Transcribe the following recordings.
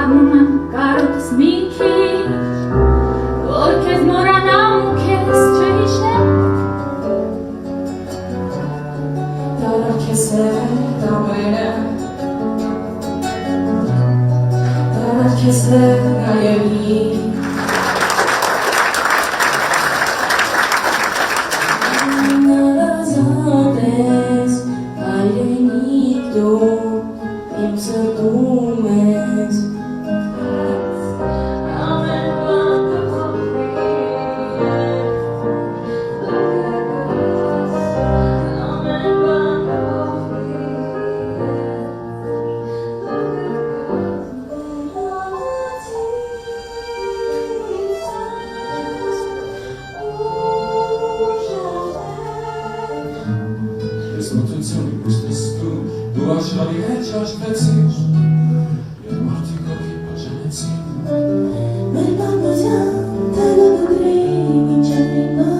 Ցավում եմ կարոտս մի քիչ, որ քեզ մոռանամ ու քեզ չհիշեմ։ Դառա քեզ հետ ամենը, դառա քեզ հետ նաև ինձ։ Դու աշխարհի հետ շաշկվեցիր, և մարդիկ ոտքի պաշանեցին։ Մեր բանության տերը կգրի մինչև հիմա,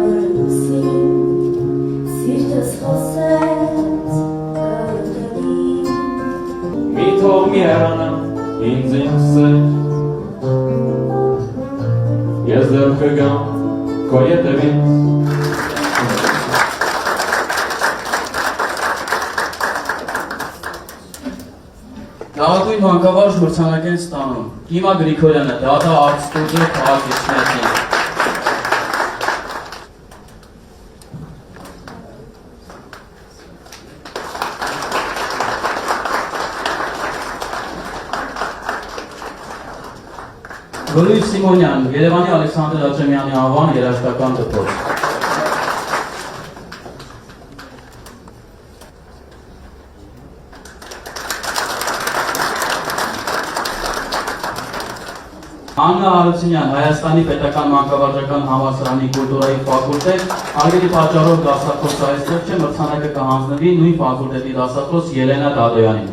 որ լուսին սիրտս խոսեց կարոտելին։ Մի թող մի հեռանա ինձ սեր, ես դեռ կգամ քո ետևից։ Լավագույն մանկավարժ մրցանակ են ստանում Կիմա Գրիգորյանը, Դադա արտ ստուդիո, քաղաք Էջմիածին։ Գորույր Սիմոնյան, Երևանի Ալեքսանդր Աճեմյանի անվան երաժշտական դպրոց։ Աննա Արությունյան, Հայաստանի պետական մանկավարժական համալսարանի կուլտուրայի ֆակուլտետ, արգելի պատճառով դասախոս այստեղ չէ, մրցանակը կհանձնվի նույն ֆակուլտետի դասախոս Ելենա Դադոյանին։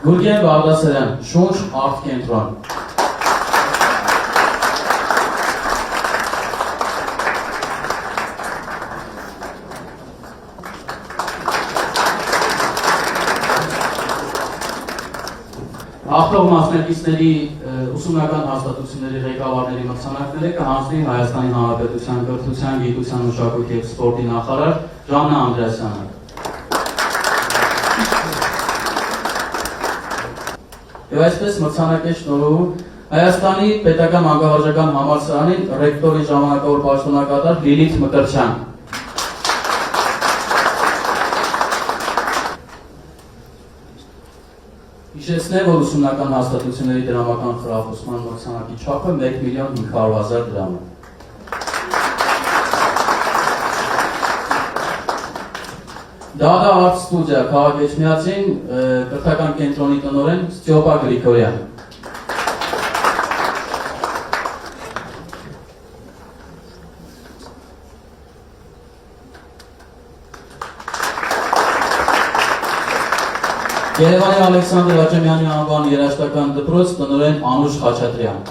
Գուրգեն Բաղդասարյան, Շունչ արտ կենտրոն։ Հաղթող մասնակիցների ուսումնական հաստատությունների ղեկավարների մրցանակները կհանձնի Հայաստանի Հանրապետության կրթության, գիտության, մշակույթի և սպորտի նախարար Ժաննա Անդրեասյանը։ Եվ այսպես մրցանակ է շնորհում Հայաստանի պետական մանկավարժական համալսարանին ռեկտորի ժամանակավոր պաշտոնակատար Լիլիթ Մկրտչյան։ Հիշեցնեմ, որ ուսումնական հաստատությունների դրամական խրախուսման մրցանակի չափը 1,500,000 դրամ է։ Դադա արտ ստուդիա, քաղաք Էջմիածին, կրթական կենտրոնի տնօրեն Ստյոպա Գրիգորյան։ Երևանի Ալեքսանդր Աճեմյանի անվան երաժշտական դպրոց տնօրեն Անուշ Խաչատրյան։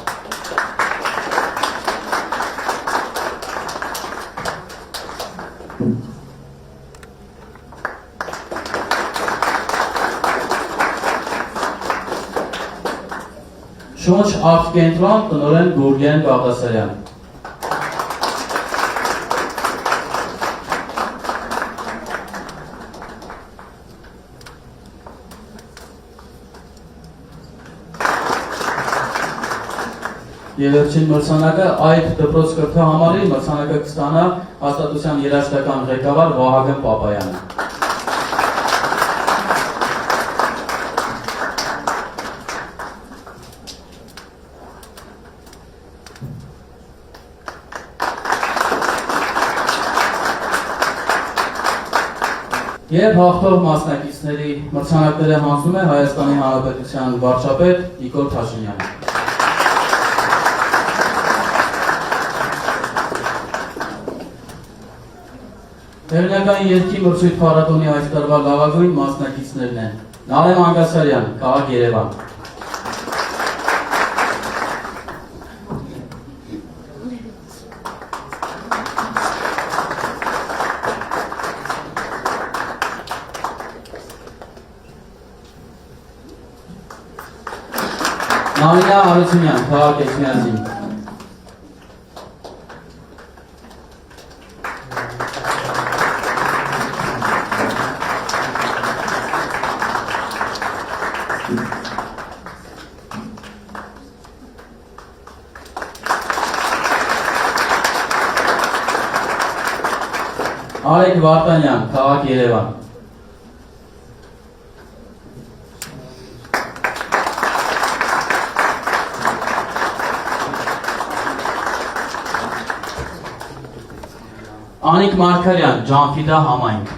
Շունչ արտ կենտրոն տնօրեն Գուրգեն Բաղդասարյան։ Եվ վերջին մրցանակը այդ դպրոց կրթահամալի մրցանակը կստանա հաստատության երաժշտական ղեկավար Վահագն Պապայանը։ Եվ հաղթող մասնակիցների մրցանակները հանձնում է Հայաստանի Հանրապետության վարչապետ Նիկոլ Փաշինյանը։ Վերնական երկի մրցույթ փառատոնի այս տարվա լավագույն մասնակիցներն են Նարե Մանգասարյան, քաղաք Երևան, Նարինա Արությունյան, քաղաք Էջմիածին, Արեգ Վարդանյան, քաղաք Երևան, Անիկ Մարգարյան, Ջանֆիդա համայնք,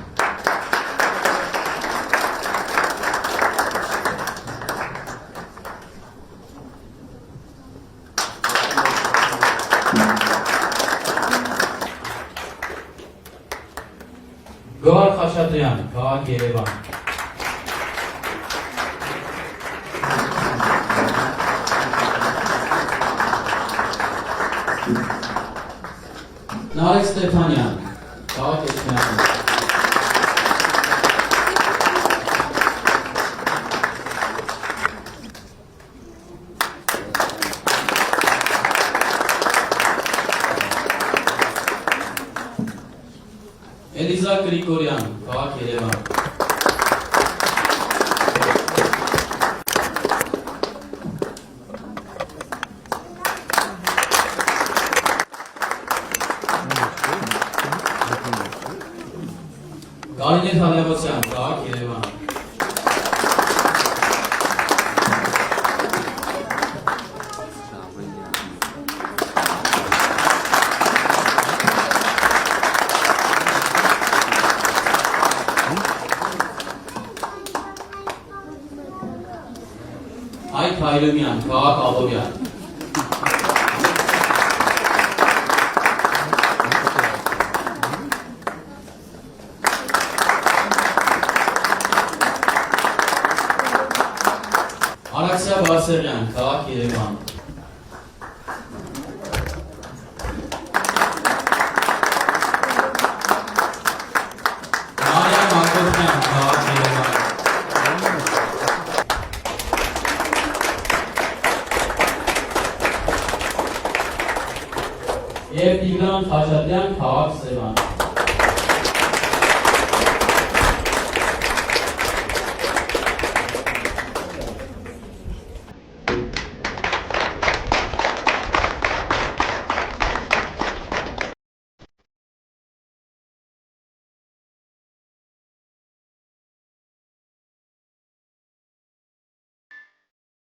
Գոհար Խաշատրյան, քաղաք Երևան, Նարեկ Ստեփանյան, քաղաք Էջմիածին, Էլիզա Գրիգորյան, քաղաք Երևան, Գարինե Թադևոսյան, քաղաք Երևան, Այգ Հայրումյան, քաղաք Ալովյան, Արաքսիա Բարսեղյան, քաղաք Երևան, Մարիա Մակոբյան, քաղաք Երևան, և Տիգրան Խաշատրյան, քաղաք Սևան,